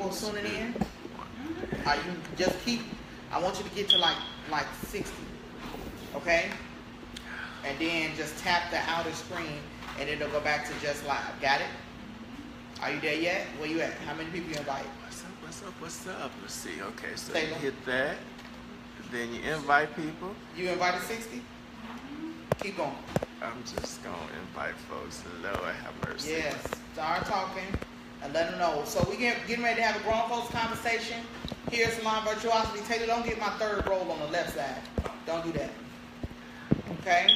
folks tuning in? You just keep. I want you to get to like 60, okay? And then just tap the outer screen, and it'll go back to just live. Got it? Are you there yet? Where you at? How many people you invite? What's up? Let's see. Okay, so Taylor. you hit that. Then you invite people. You invited 60? Keep going. I'm just going to invite folks. Lord have mercy. Yes. Start talking and let them know. So we getting ready to have a grown folks conversation. Here's Salon Virtuosity. Taylor, don't get my third roll on the left side. Don't do that. Okay?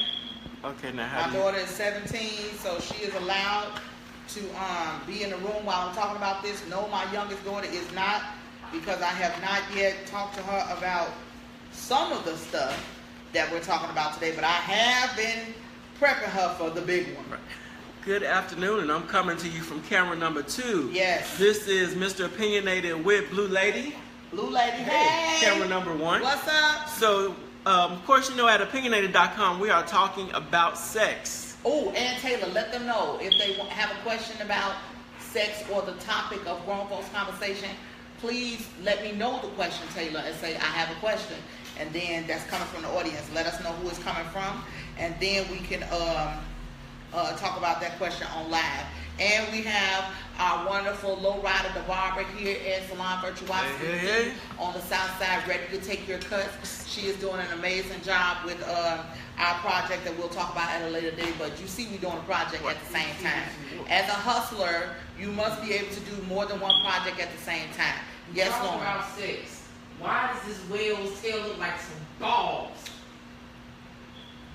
Okay, now My daughter is 17, so she is allowed to be in the room while I'm talking about this. No, my youngest daughter is not, because I have not yet talked to her about some of the stuff that we're talking about today, but I have been prepping her for the big one. Good afternoon, and I'm coming to you from camera number 2. Yes. This is Mr. Opinionated with Blue Lady. Blue Lady, hey! Camera number 1. What's up? So, of course, you know, at opinionated.com, we are talking about sex. Oh, and Taylor, let them know if they have a question about sex or the topic of grown folks conversation. Please let me know the question, Taylor, and say, I have a question. And then that's coming from the audience. Let us know who it's coming from. And then we can talk about that question on live. And we have our wonderful lowrider, the barber here at Salon Virtuosity on the south side, ready to take your cuts. She is doing an amazing job with our project that we'll talk about at a later date. But you see, we're doing a project at the same time. As a hustler, you must be able to do more than one project at the same time. Yes, Lauren. About sex. Why does this whale's tail look like some balls?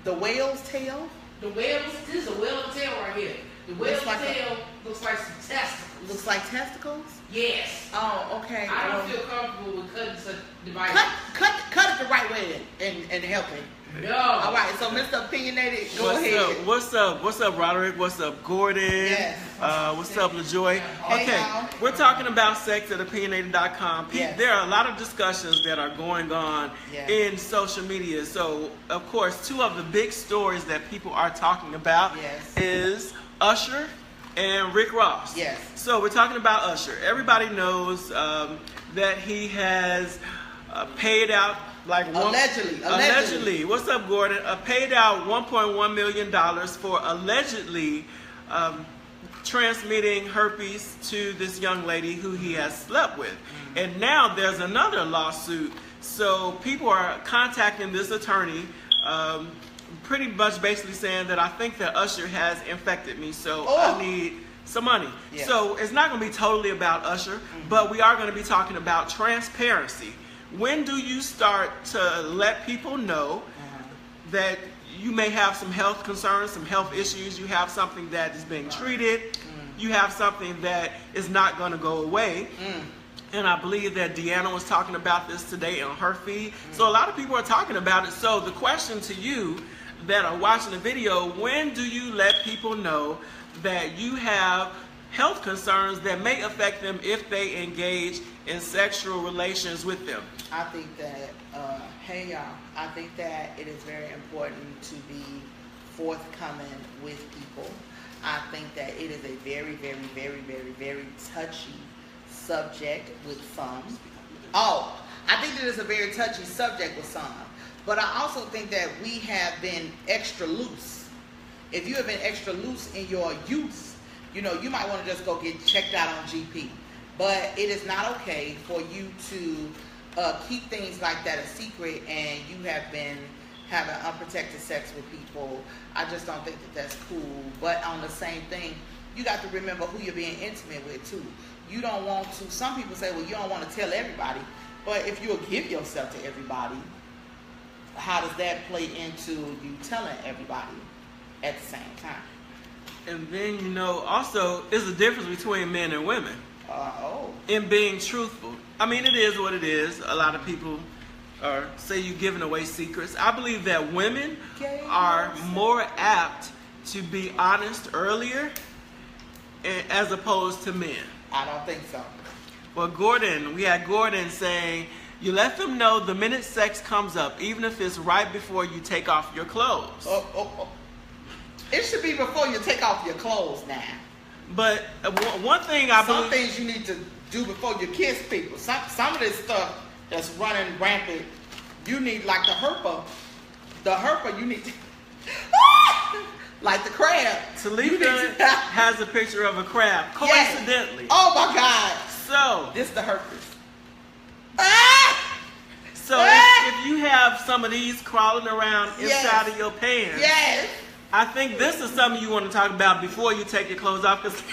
The whale's tail? The whale's, this is a whale's tail right here. The whale's tail looks like some testicles. Looks like testicles? Yes. Oh, okay. I don't feel comfortable with cutting such devices. Cut it the right way and help it. No. All right, so Mr. Opinionated, go ahead. What's up, Roderick? What's up, Gordon? Yes. What's up, LaJoy? Hey, okay, y'all. we're talking about sex at opinionated.com. Yes. There are a lot of discussions that are going on in social media. So, of course, 2 of the big stories that people are talking about is Usher and Rick Ross. Yes. So we're talking about Usher. Everybody knows that he has paid out allegedly. What's up, Gordon? Paid out $1.1 million for allegedly transmitting herpes to this young lady who he has slept with. And now there's another lawsuit. So people are contacting this attorney, pretty much basically saying that I think that Usher has infected me, so I need some money. Yes. So it's not going to be totally about Usher, but we are going to be talking about transparency. When do you start to let people know that you may have some health concerns, some health issues, you have something that is being treated, you have something that is not going to go away? And I believe that Deanna was talking about this today on her feed. So a lot of people are talking about it. So the question to you that are watching the video, when do you let people know that you have health concerns that may affect them if they engage in sexual relations with them? I think that, hey y'all, I think that it is very important to be forthcoming with people. I think that it is a very, very, very, very, very touchy subject with some. I think that it's a very touchy subject with some. But I also think that we have been extra loose. If you have been extra loose in your youth, you know, you might want to just go get checked out on GP. But it is not okay for you to keep things like that a secret, and you have been having unprotected sex with people. I just don't think that that's cool. But on the same thing, you got to remember who you're being intimate with too. You don't want to, some people say, well, you don't want to tell everybody. But if you'll give yourself to everybody, how does that play into you telling everybody at the same time? And then, you know, also, there's a difference between men and women in being truthful. I mean, it is what it is. A lot of people say you're giving away secrets. I believe that women are more apt to be honest earlier as opposed to men. I don't think so. Well, Gordon, we had Gordon saying, you let them know the minute sex comes up, even if it's right before you take off your clothes. It should be before you take off your clothes now. But one thing I believe... Some things you need to do before you kiss people. Some of this stuff that's running rampant, you need like the herper. The herper, you need to, like the crab. Talika has a picture of a crab, coincidentally. Yes. Oh my God. So, this the herpes. So if you have some of these crawling around inside of your pants, I think this is something you want to talk about before you take your clothes off, because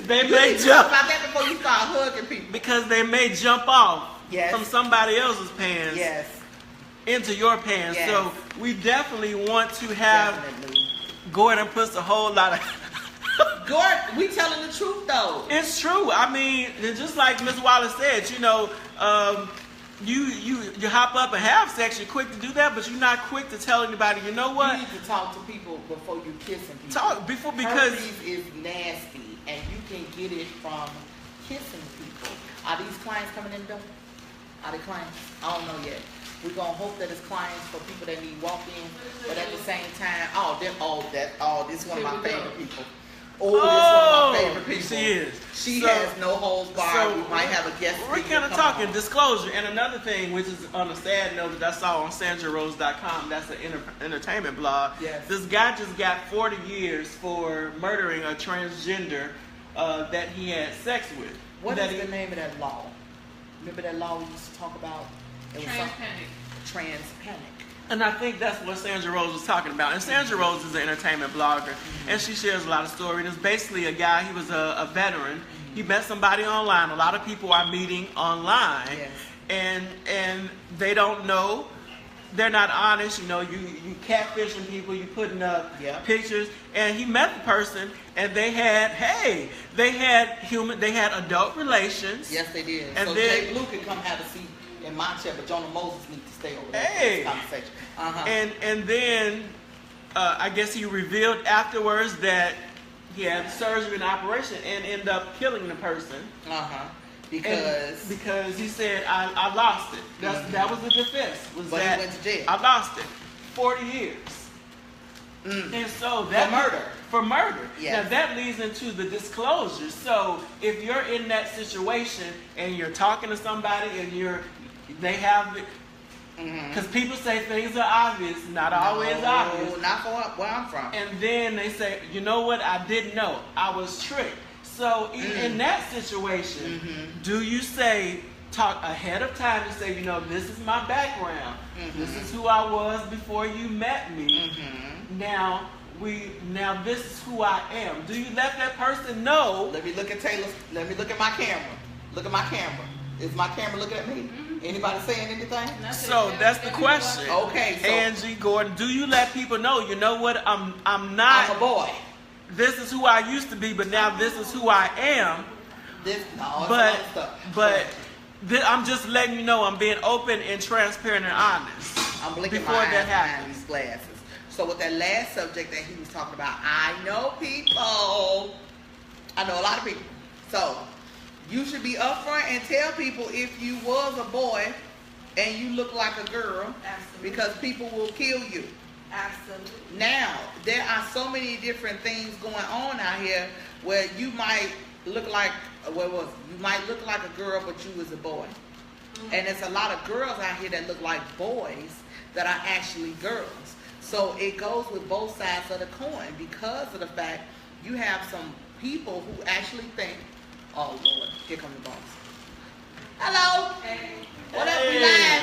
they may jump. About that before you start hugging people. Because they may jump off from somebody else's pants into your pants. So we definitely want to have Gordon puts a whole lot of. Gordon, we telling the truth though. It's true. I mean, just like Ms. Wallace said, you know, you hop up and have sex. You're quick to do that, but you're not quick to tell anybody. You know what? You need to talk to people before you kissing people. Talk before, because herpes is nasty, and you can get it from kissing people. Are these clients coming in though? Are they clients? I don't know yet. We're gonna hope that it's clients for people that need walk-in, but at the same time, this is one of my favorite people. This is one of my favorite people. She is. She has no holds barred. We might have a guest. We're kind of talking disclosure. And another thing, which is on a sad note that I saw on SandraRose.com, that's an entertainment blog. Yes. This guy just got 40 years for murdering a transgender that he had sex with. What is the name of that law? Remember that law we used to talk about? Trans-panic. And I think that's what Sandra Rose was talking about. And Sandra Rose is an entertainment blogger, and she shares a lot of stories. It's basically a guy, he was a veteran. He met somebody online. A lot of people are meeting online, and they don't know. They're not honest. You know, you catfishing people, you putting up pictures. And he met the person, and they had adult relations. Yes, they did. And so then, Jay Blue can come have a seat in my chair, but Jonah Moses needs to stay over there for this conversation. And then I guess he revealed afterwards that he had surgery and operation and ended up killing the person. Because he said I lost it. That was the defense. He went to jail. I lost it. 40 years. And so that for murder. Now that leads into the disclosure. So if you're in that situation and you're talking to somebody and they have it, because people say things are obvious, not always obvious. Not for where I'm from. And then they say, you know what? I didn't know. I was tricked. So in that situation, do you talk ahead of time and say, you know, this is my background. This is who I was before you met me. Now this is who I am. Do you let that person know? Let me look at let me look at my camera. Look at my camera. Is my camera looking at me? Anybody saying anything? So that's the question. Okay. So Angie Gordon, do you let people know, you know what, I'm not a boy. This is who I used to be, but now this is who I am. I'm just letting you know I'm being open and transparent and honest. I'm blinking my eyes behind these glasses. So with that last subject that he was talking about, I know people. I know a lot of people. So you should be upfront and tell people if you was a boy and you look like a girl. Absolutely. Because people will kill you. Absolutely. Now, there are so many different things going on out here where you might look like a girl, but you was a boy. And there's a lot of girls out here that look like boys that are actually girls. So it goes with both sides of the coin because of the fact you have some people who actually think, oh Lord, here come the boss. Hello. Hey. What up? We live.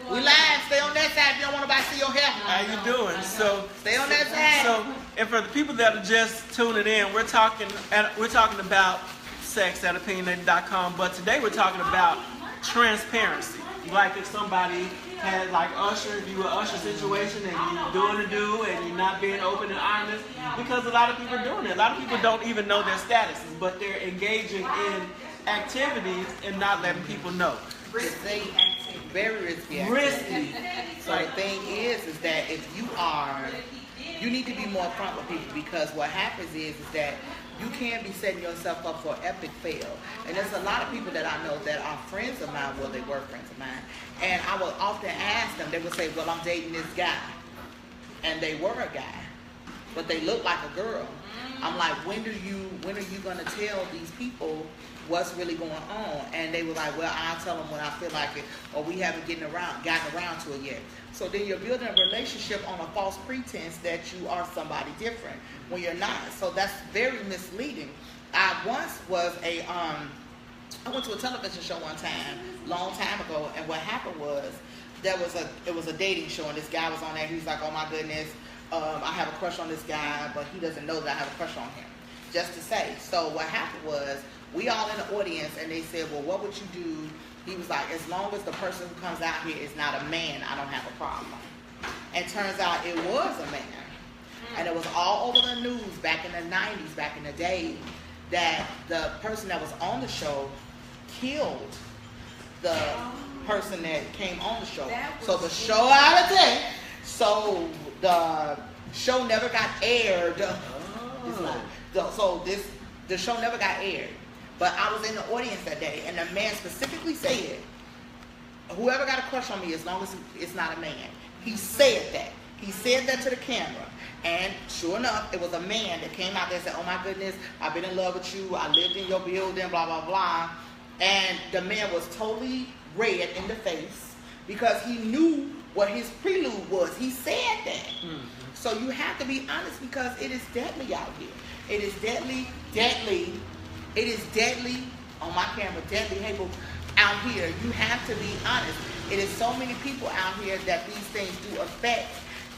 We live. Stay on that side if you don't want nobody to see your hair. How you doing? So stay on that side. So, and for the people that are just tuning in, we're talking about sex at opinionated.com, but today we're talking about transparency. Like if somebody had, like Usher, if you were Usher situation and you're doing a do and you're not being open and honest, because a lot of people are doing it. A lot of people don't even know their statuses, but they're engaging in activities and not letting people know. Risky activity. Very risky activity. Risky. So the thing is that if you need to be more upfront with people, because what happens is that you can be setting yourself up for epic fail. And there's a lot of people that I know that are friends of mine, well, they were friends of mine, and I will often ask them, they would say, well, I'm dating this guy. And they were a guy, but they look like a girl. I'm like, when are you gonna tell these people what's really going on? And they were like, well, I'll tell them when I feel like it, or we haven't gotten around to it yet. So then you're building a relationship on a false pretense that you are somebody different when you're not. So that's very misleading. I once was I went to a television show one time, long time ago, and what happened was it was a dating show, and this guy was on there. He was like, oh my goodness, I have a crush on this guy, but he doesn't know that I have a crush on him. Just to say. So what happened was, we all in the audience, and they said, well, what would you do? He was like, as long as the person who comes out here is not a man, I don't have a problem. And turns out it was a man. And it was all over the news back in the 90s, back in the day, that the person that was on the show killed the person that came on the show. So the show out of day, so the show never got aired. The show never got aired. But I was in the audience that day, and the man specifically said, whoever got a crush on me, as long as it's not a man. He said that. He said that to the camera. And sure enough, it was a man that came out there and said, oh my goodness, I've been in love with you. I lived in your building, blah, blah, blah. And the man was totally red in the face because he knew what his prelude was. He said that. Mm-hmm. So you have to be honest, because it is deadly out here. It is deadly. It is deadly on my camera, deadly hateful out here. You have to be honest. It is so many people out here that these things do affect,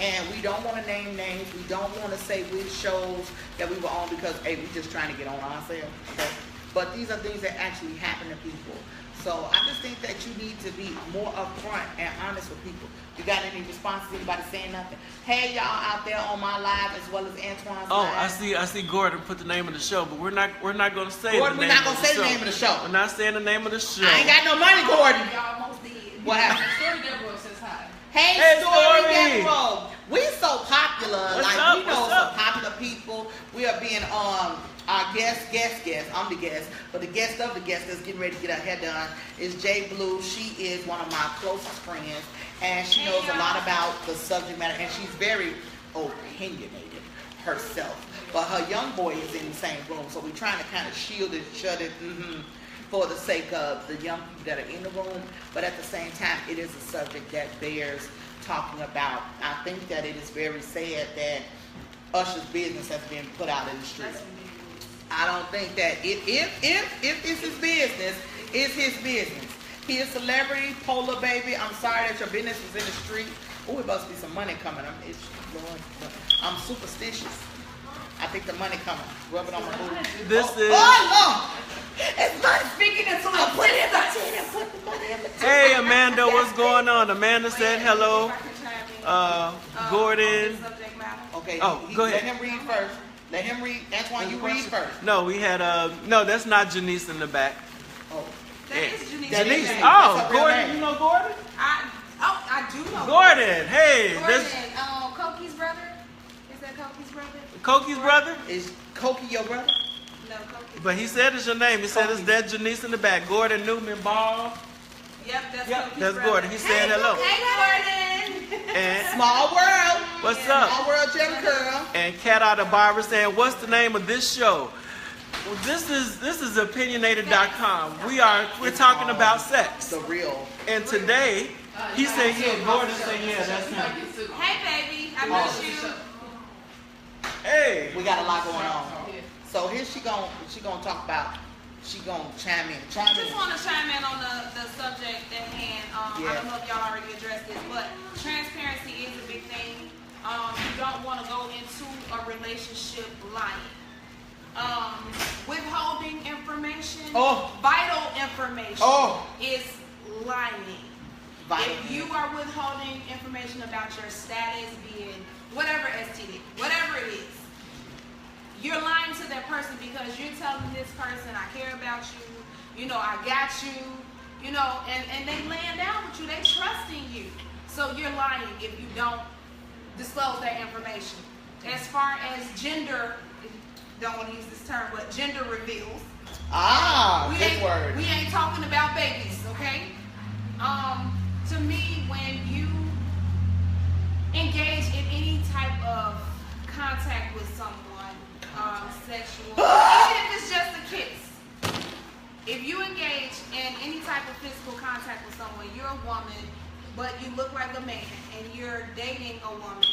and we don't want to name names. We don't want to say which shows that we were on because, hey, we're just trying to get on ourselves. Okay? But these are things that actually happen to people. So I just think that you need to be more upfront and honest with people. You got any responses? Anybody saying nothing? Hey, y'all out there on my live as well as Antoine's live. I see Gordon put the name of the show, but we're not going to say Gordon, the name of the show. We're not going to say the name of the show. We're not saying the name of the show. I ain't got no money, Gordon. Y'all almost did. What happened? Story Deborah says hi. Hey, Story Deborah. We so popular. What's up? We know some popular people. We are being our guest. I'm the guest, but the guest of the guest that's getting ready to get her hair done is Jay Blue. She is one of my closest friends, and she knows a lot about the subject matter, and she's very opinionated herself. But her young boy is in the same room, so we're trying to kind of shield it, shut it, for the sake of the young people that are in the room. But at the same time, it is a subject that bears talking about. I think that it is very sad that Usher's business has been put out in the street. I don't think that if it's his business, it's his business. He is celebrity, Polar Baby. I'm sorry that your business is in the street. Oh, it must be some money coming. I'm superstitious. I think the money coming. Rub it on my booty. Oh, it's not speaking until I put it in my chin and put the money in the chin. Hey, Amanda, what's going on? Amanda said hello. Gordon. Okay. Oh, go ahead. Let him read first. Let him read. Antoine, you read first. No, we had no, that's not Janice in the back. Oh. That is Janice. Janice. Oh, Gordon. You know Gordon? I do know Gordon. Hey. Gordon. Coki's brother. Is that Coki's brother? Coki's brother? Is Cokie your brother? No, Coki's. But he said it's your name. He said it's that Janice in the back. Gordon Newman Ball. Yep, that's Coki's that's brother. Gordon. He said hello. Hey, Gordon. And Small world. What's up? Small world, Jim Curl. And Cat Out of Barbara saying, what's the name of this show? Well, this is opinionated.com. We're talking about sex. The real. And today, he said, yeah, Gordon said, yeah, that's him. Hey, baby. I miss you. Hey. We got a lot going on. So here she gonna talk about. She gonna chime in. I just want to chime in on the subject at hand. I don't know if y'all already addressed this, but transparency is a big thing. You don't want to go into a relationship lying. Withholding information, vital information is lying. If you are withholding information about your status, being whatever STD, whatever it is, you're lying to that person because you're telling this person, I care about you, I got you, and they laying down with you, they trusting you. So you're lying if you don't disclose that information. As far as gender, don't want to use this term, but gender reveals. Good word. We ain't talking about babies, okay? To me, when you engage in any type of contact with someone, sexual, even if it's just a kiss. If you engage in any type of physical contact with someone, you're a woman, but you look like a man, and you're dating a woman,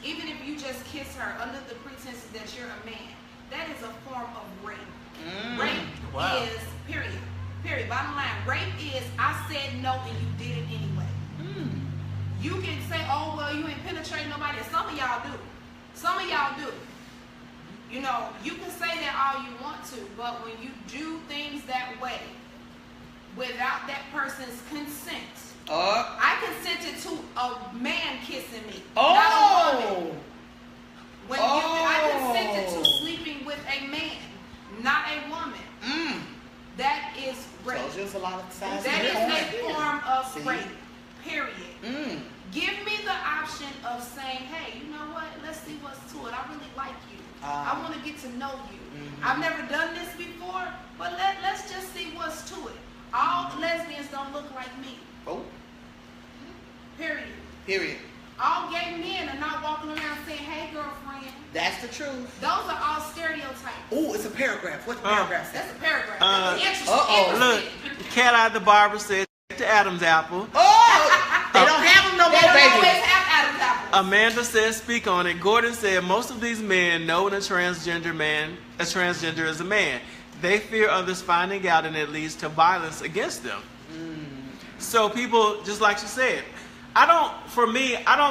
even if you just kiss her under the pretense that you're a man, that is a form of rape. Rape is, period, bottom line, rape is, I said no and you did it anyway. You can say, oh, well, you ain't penetrating nobody, and some of y'all do. Some of y'all do. You know, you can say that all you want to, but when you do things that way, without that person's consent, I consented to a man kissing me, not a woman. When I consented to sleeping with a man, not a woman. That is rape. So there's a lot of signs. That is a form of rape. Period. Give me the option of saying, hey, you know what? Let's see what's to it. I really like you. I want to get to know you. I've never done this before, but let's just see what's to it. All lesbians don't look like me. Period. All gay men are not walking around saying, hey, girlfriend. That's the truth. Those are all stereotypes. Oh, it's a paragraph. What's the paragraph? That's a paragraph. Look, Cat Eye the Barber said to Adam's apple. They don't have them no more, baby. They don't always have Adam's apples. Amanda says, speak on it. Gordon said, most of these men know when a transgender is a man. They fear others finding out, and it leads to violence against them. So people, just like you said, I don't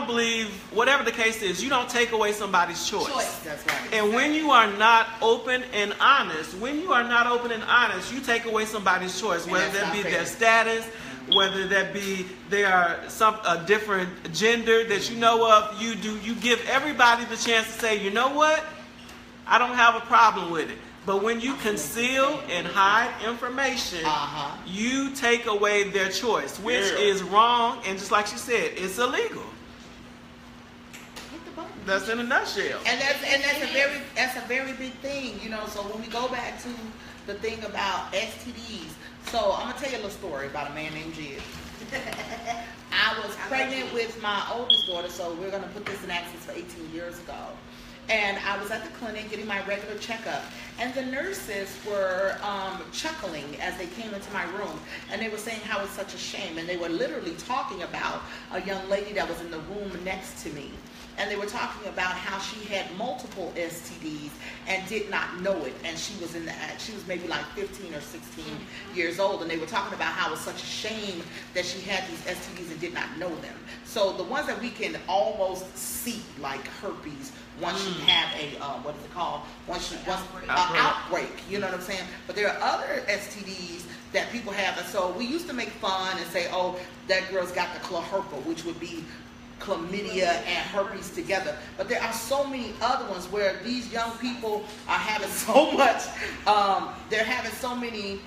believe, whatever the case is, you don't take away somebody's choice. That's right. And when you are not open and honest, you take away somebody's choice, whether that be their status, whether that be they are a different gender that you know of. You give everybody the chance to say, you know what, I don't have a problem with it. But when you conceal and hide information, you take away their choice, which is wrong. And just like she said, it's illegal. That's in a nutshell. And that's a very big thing, you know. So when we go back to the thing about STDs, so I'm gonna tell you a little story about a man named Jid. I was pregnant with my oldest daughter, so we're gonna put this in access for 18 years ago. And I was at the clinic getting my regular checkup, and the nurses were chuckling as they came into my room, and they were saying how it's such a shame, and they were literally talking about a young lady that was in the room next to me, and they were talking about how she had multiple STDs and did not know it, and she was maybe like 15 or 16 years old, and they were talking about how it was such a shame that she had these STDs and did not know them. So the ones that we can almost see, like herpes, once you have a what is it called? Outbreak. You know what I'm saying? But there are other STDs that people have, and so we used to make fun and say, "Oh, that girl's got the chlorherpa," which would be chlamydia and herpes together. But there are so many other ones where these young people are having so much. They're having so many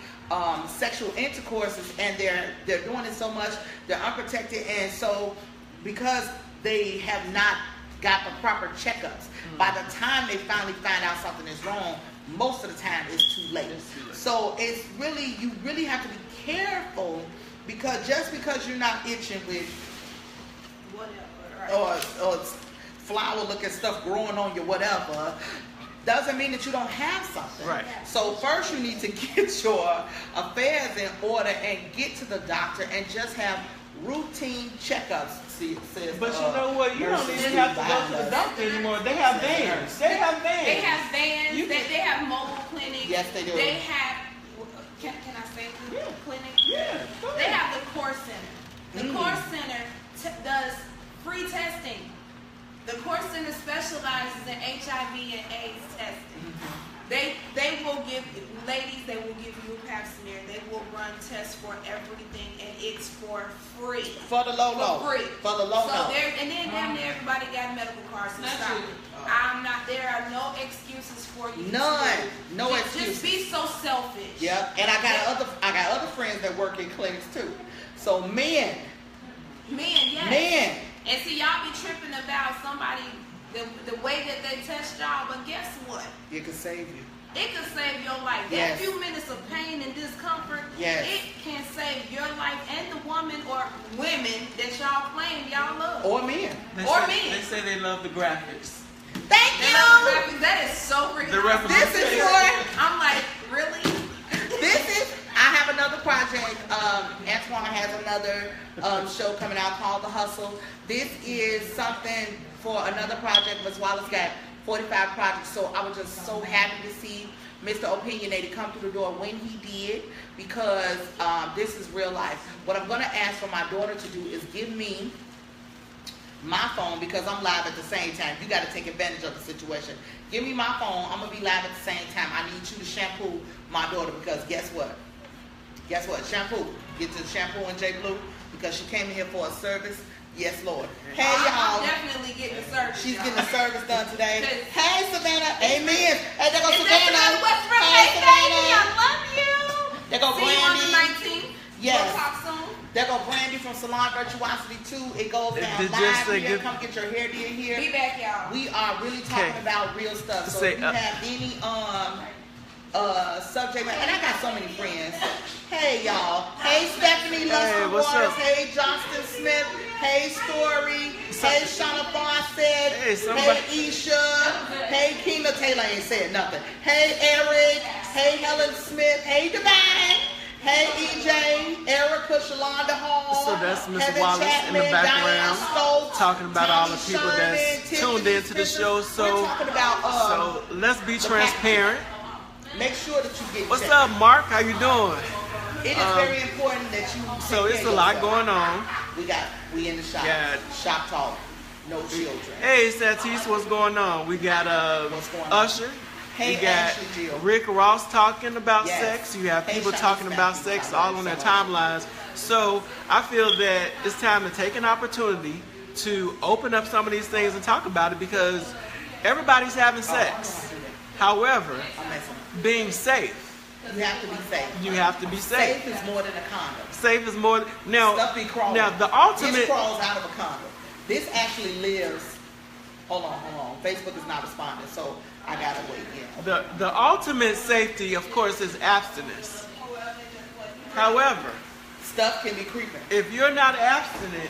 sexual intercourses, and they're doing it so much. They're unprotected, and so because they have not got the proper checkups, by the time they finally find out something is wrong, most of the time it's too late. So it's really, you really have to be careful, because just because you're not itching with or flower looking stuff growing on you, whatever, doesn't mean that you don't have something. Right. So first you need to get your affairs in order and get to the doctor and just have routine checkups. But you know what? You don't even have to go to the doctor anymore. They have vans. They have vans. They have mobile clinics. Yes, they do. They have. Can I say clinic? Yeah. They have the Core Center. The Core Center does free testing. The Core Center specializes in HIV and AIDS testing. They will give ladies. They will give you a pap smear. They will run tests for everything, and it's for free. For the low. For free. For the low. So and then damn near everybody got medical cards. So stop it. I'm not. There are no excuses for you. None. No excuses. Just be so selfish. Yeah. And I got other friends that work in clinics too. So men. Yes. Men. And see, y'all be tripping about somebody. The way that they test y'all, but guess what? It can save you. It can save your life. Yes. That few minutes of pain and discomfort, yes, it can save your life and the woman or women that y'all claim y'all love. Or men. They say they love the graphics. Thank They you. love the graphics. That is so freaking The awesome. This is for. I'm like, really? This is. I have another project. Antoine has another show coming out called The Hustle. This is something for another project. Ms. Wallace got 45 projects, so I was just so happy to see Mr. Opinionated come through the door when he did, because this is real life. What I'm going to ask for my daughter to do is give me my phone, because I'm live at the same time. You got to take advantage of the situation. Give me my phone. I'm going to be live at the same time. I need you to shampoo my daughter, because guess what? Guess what? Shampoo. Get to the shampoo and J Blue, because she came in here for a service. Yes, Lord. Hey, y'all. I'm definitely getting the service. She's getting the service done today. Hey, Savannah. Amen. Hey, there goes Is Savannah. that West River? Hey, Hey, baby, I Savannah. love you. There go See you on the Brandy. 19th. Yes. We'll talk soon. There go Brandy from Salon Virtuosity 2. It goes down Did live just say here. good- Come get your hair did here. Be back, y'all. We are really talking Okay. about real stuff. So Say, if you have any subject matter, and I got so many friends. Hey y'all. Hey Stephanie Luster what's Waters. up? Hey Johnston Smith. Hey Story. Hey Shauna Fawcett. Hey, somebody- Hey Isha. Hey Keena Taylor ain't said nothing. Hey Eric. Hey Helen Smith. Hey Divine. Hey EJ, Erica, Shalonda Hall. So that's Miss Heaven Wallace in Chapman, the background, Diane Stokes, talking about all the Tommy people Sherman, that's Tiffany tuned into the Spencer. show. We're So, talking about so let's be the transparent. make sure that you get What's checked. up, Mark? How you doing? It is very important that you So take it's care a of lot yourself. going on. We in the shop. Yeah. Shop talk. No children. Hey, Satis, what's going on? We got What's going on? Usher. Hey, We got Ashley Jill. Rick Ross talking about Yes. sex. You have Hey, people Shauna talking about Stephanie. sex all on their timelines. So I feel that it's time to take an opportunity to open up some of these things and talk about it, because everybody's having sex. However, I'm messing. being safe, You have to be safe. you have to be safe. Safe is more than a condom. Safe is more. Now, Stuff be crawling. now the This ultimate. crawls out of a condom. This actually lives. Hold on. Facebook is not responding, so I gotta wait. Yeah. The ultimate safety, of course, is abstinence. However, Stuff can be creeping. if you're not abstinent,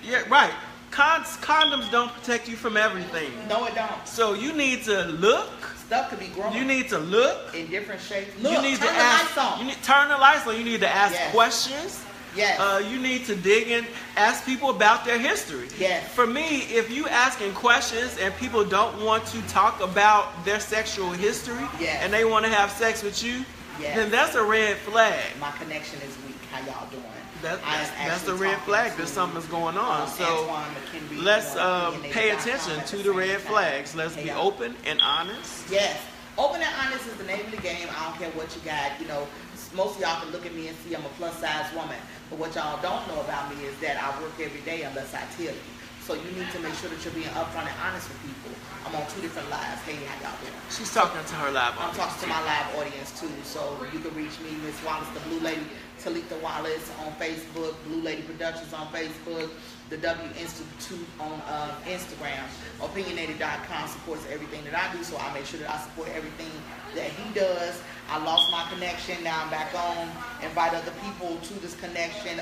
you're right. Condoms don't protect you from everything. No, it don't. So you need to look. Stuff could be growing. You need to look. in different shapes. You Look, need turn to the ask. lights on. You need turn the lights on. You need to ask Yes. questions. Yes. You need to dig in, ask people about their history. Yes. For me, if you asking questions and people don't want to talk about their sexual history, Yes. and they want to have sex with you, Yes. then that's a red flag. My connection is weak. How y'all doing? That's I am that's a actually red talking flag to, that something's going on. So Antoine McKinley let's on opinionated.com pay attention at to the the same red time. flags. Let's Hey, be y'all. open and honest. Yes. Open and honest is the name of the game. I don't care what you got. You know, most of y'all can look at me and see I'm a plus size woman. But what y'all don't know about me is that I work every day unless I tell you. So you need to make sure that you're being upfront and honest with people. I'm on 2 different lives. Hey, how y'all doing? She's talking to her live I'm audience. talking to my live audience too, so you can reach me, Miss Wallace, the Blue Lady, Talitha Wallace on Facebook, Blue Lady Productions on Facebook, the W Institute on Instagram. Opinionated.com supports everything that I do, so I make sure that I support everything that he does. I lost my connection, now I'm back on. Invite other people to this connection.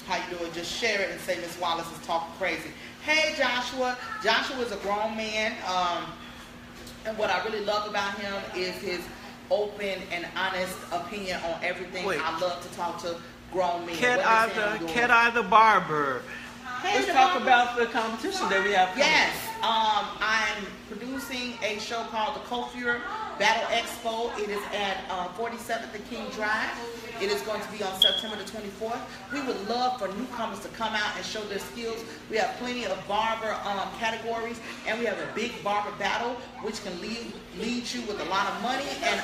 How you doing? Just share it and say Miss Wallace is talking crazy. Hey Joshua. Joshua is a grown man. And what I really love about him is his open and honest opinion on everything. Wait. I love to talk to grown men. Cat What Eye is him doing? Cat Eye the Barber. Hey, Let's the talk barber. about the competition that we have coming. Yes, I'm producing a show called the Kofir Battle Expo. It is at 47th and King Drive. It is going to be on September the 24th. We would love for newcomers to come out and show their skills. We have plenty of barber categories, and we have a big barber battle, which can lead you with a lot of money and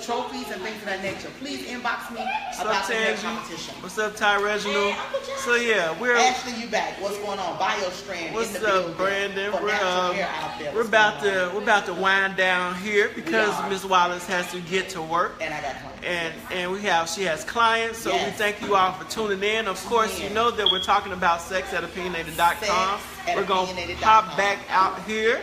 trophies and things of that nature. Please inbox me about the next competition. What's up, Ty Reginald? So yeah, we're Ashley, you back? What's going on? BioStrand what's in the up, building. Brandon? For natural hair out there. We're What's about going on? to wind down here because are. Miss Wallace has to get to work. And I got clients. And she has clients, so we Yes. thank you all for tuning in. Of course, you know that we're talking about sex at opinionated.com. Sex at We're gonna opinionated.com. pop back out here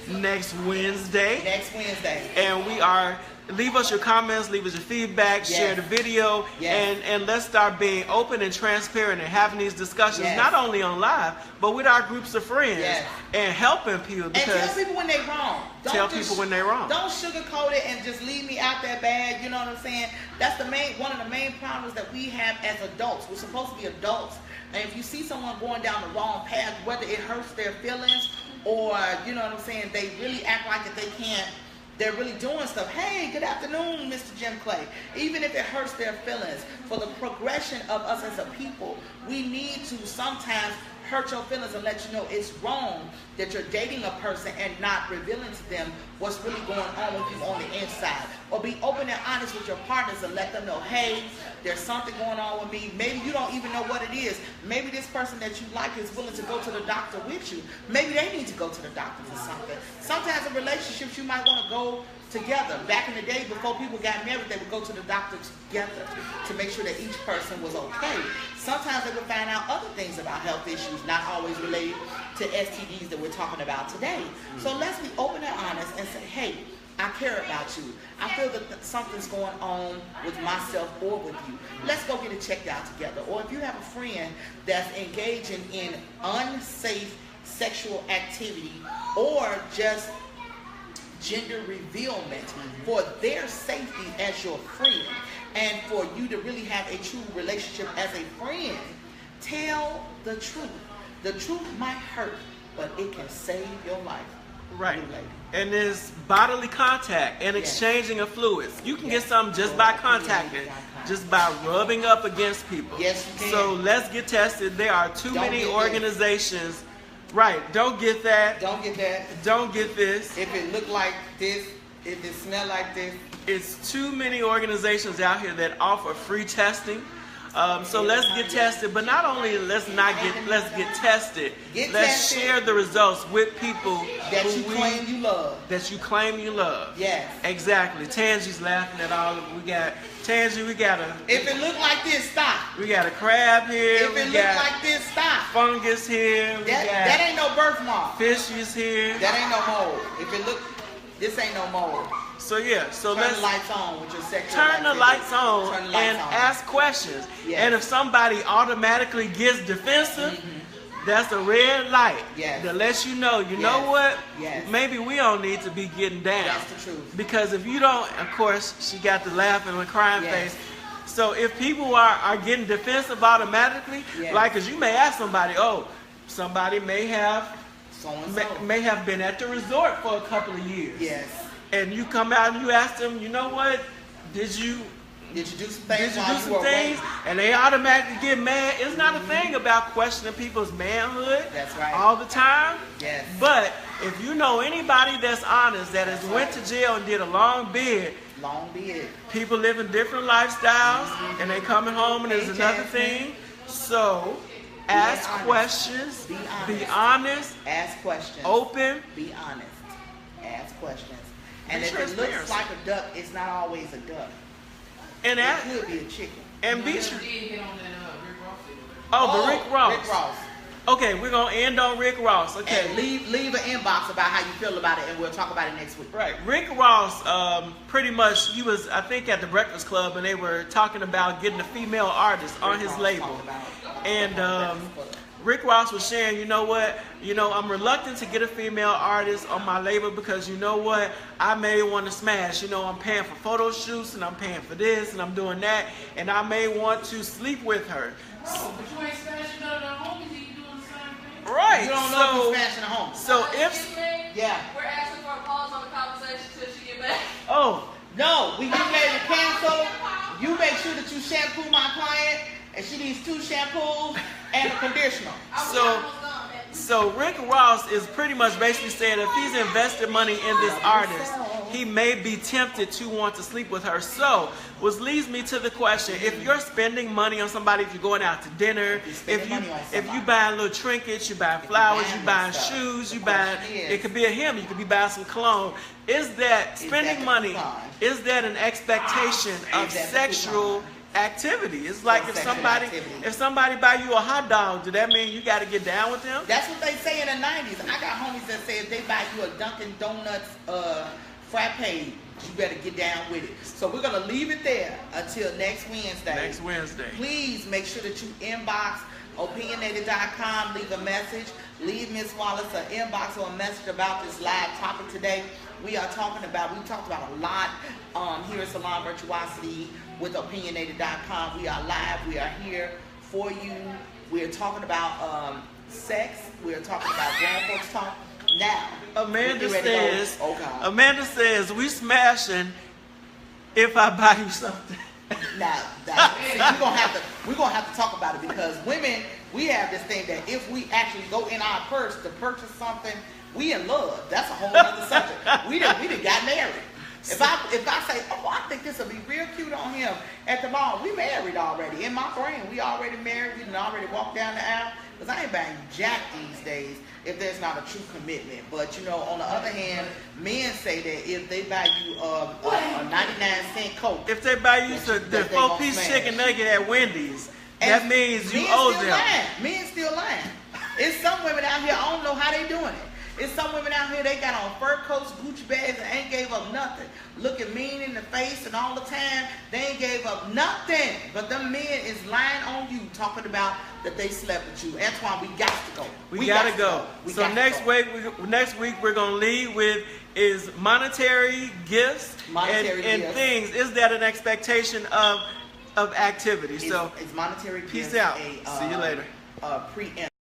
next Wednesday, Next Wednesday. and we are leave us your comments, leave us your feedback, share the video, and let's start being open and transparent and having these discussions, not only on live, but with our groups of friends and helping people. Because and tell people when they're wrong. Tell people when they're wrong. Don't sugarcoat it and just leave me out there bad. You know what I'm saying? That's one of the main problems that we have as adults. We're supposed to be adults. And if you see someone going down the wrong path, whether it hurts their feelings or, you know what I'm saying, they really act like that they can't, they're really doing stuff. Hey, good afternoon, Mr. Jim Clay. Even if it hurts their feelings, for the progression of us as a people, we need to sometimes hurt your feelings and let you know it's wrong that you're dating a person and not revealing to them what's really going on with you on the inside. Or be open and honest with your partners and let them know, hey, there's something going on with me. Maybe you don't even know what it is. Maybe this person that you like is willing to go to the doctor with you. Maybe they need to go to the doctor for something. Sometimes in relationships you might want to go together. Back in the day, before people got married, they would go to the doctor together to make sure that each person was okay. Sometimes they would find out other things about health issues, not always related to STDs that we're talking about today. So let's be open and honest and say, hey, I care about you. I feel that something's going on with myself or with you. Let's go get it checked out together. Or if you have a friend that's engaging in unsafe sexual activity or just gender revealment for their safety as your friend and for you to really have a true relationship as a friend, tell the truth. The truth might hurt, but it can save your life. Right. And there's bodily contact and exchanging of fluids. You can get something just by contacting, just by rubbing up against people. Yes, you can. So let's get tested. There are too many organizations. Right. Don't get that. Don't get that. Don't get this. If it look like this, if it smell like this. It's too many organizations out here that offer free testing. So let's get tested, but not only let's get tested. Let's share the results with people that you claim you love. That you claim you love. Yes. Exactly. Tangi's laughing at all of it. We got Tangi. We got a. If it look like this, stop. We got a crab here. If it look like this, stop. Fungus here. That ain't no birthmark. Fishes here. That ain't no mold. If it look, this ain't no mold. So yeah, so turn the lights on with your sexual turn the lights on and ask questions. Yes. And if somebody automatically gets defensive, that's a red light that lets you know, you know what? Maybe we don't need to be getting down. That's the truth. Because if you don't, of course, she got the laughing and crying face. So if people are getting defensive automatically, like, because you may ask somebody, oh, somebody may have been at the resort for a couple of years. Yes. And you come out and you ask them, you know what? Did you do some things? And they automatically get mad. It's not a thing about questioning people's manhood. That's right. All the time. Yes. But if you know anybody that's honest, that has went to jail and did a long bid. People live in different lifestyles, and they coming home and there's another thing. So ask questions. Be honest. Ask questions. Open. Be honest. Ask questions. And if it looks like a duck, it's not always a duck. And it could be a chicken. And be sure. Rick Ross. Rick Ross. Okay, we're gonna end on Rick Ross. Okay, and leave an inbox about how you feel about it, and we'll talk about it next week. Right. Rick Ross, pretty much, he was, I think, at the Breakfast Club, and they were talking about getting a female artist on his label. And Rick Ross was sharing, you know what, I'm reluctant to get a female artist on my label because you know what, I may want to smash. I'm paying for photo shoots and I'm paying for this and I'm doing that, and I may want to sleep with her. Oh, but you ain't smashing none of the homies, you doing the same thing. Right. You don't know if you're smashing a homie. So we're asking for a pause on the conversation till she get back. Oh. No, we get ready to cancel. You make sure that you shampoo my client, and she needs 2 shampoos and a conditioner. So Rick Ross is pretty much basically saying if he's invested money in this artist, he may be tempted to want to sleep with her. So, which leads me to the question: if you're spending money on somebody, if you're going out to dinner, if you buying little trinkets, you buying flowers, you buying shoes, you buying, it could be a him, you could be buying some cologne. Is that spending money? Is that an expectation of sexual activity? It's like if somebody buy you a hot dog, does that mean you got to get down with them? That's what they say in the 90s. I got homies that say if they buy you a Dunkin' Donuts frappe You better get down with it. So we're going to leave it there until next Wednesday. Next Wednesday. Please make sure that you inbox opinionated.com, leave a message. Leave Ms. Wallace an inbox or a message about this live topic today. We talked about a lot here at Salon Virtuosity with opinionated.com. We are live. We are here for you. We're talking about sex. We're talking about grown folks talk. Now, Amanda says, oh God. Amanda says, we smashing if I buy you something. Now, we're gonna have to talk about it, because women, we have this thing that if we actually go in our purse to purchase something, we in love. That's a whole other subject. We done got married. If I say, oh, I think this will be real cute on him at the mall, we married already. In my brain, we already married. We done already walked down the aisle. Because I ain't buying jack these days if there's not a true commitment. But, you know, on the other hand, men say that if they buy you a 99-cent Coke. If they buy you the 4-piece chicken nugget at Wendy's, that means you owe them. Men still lying. It's some women out here, I don't know how they doing it. It's some women out here, they got on fur coats, Gucci bags, and ain't gave up nothing. Looking mean in the face and all the time, they ain't gave up nothing. But them men is lying on you, talking about that they slept with you. Antoine, we got to go. We got to go. So next week we're going to lead with is monetary gifts and things. Is that an expectation of activity? Is monetary peace gifts out. See you later. Preempt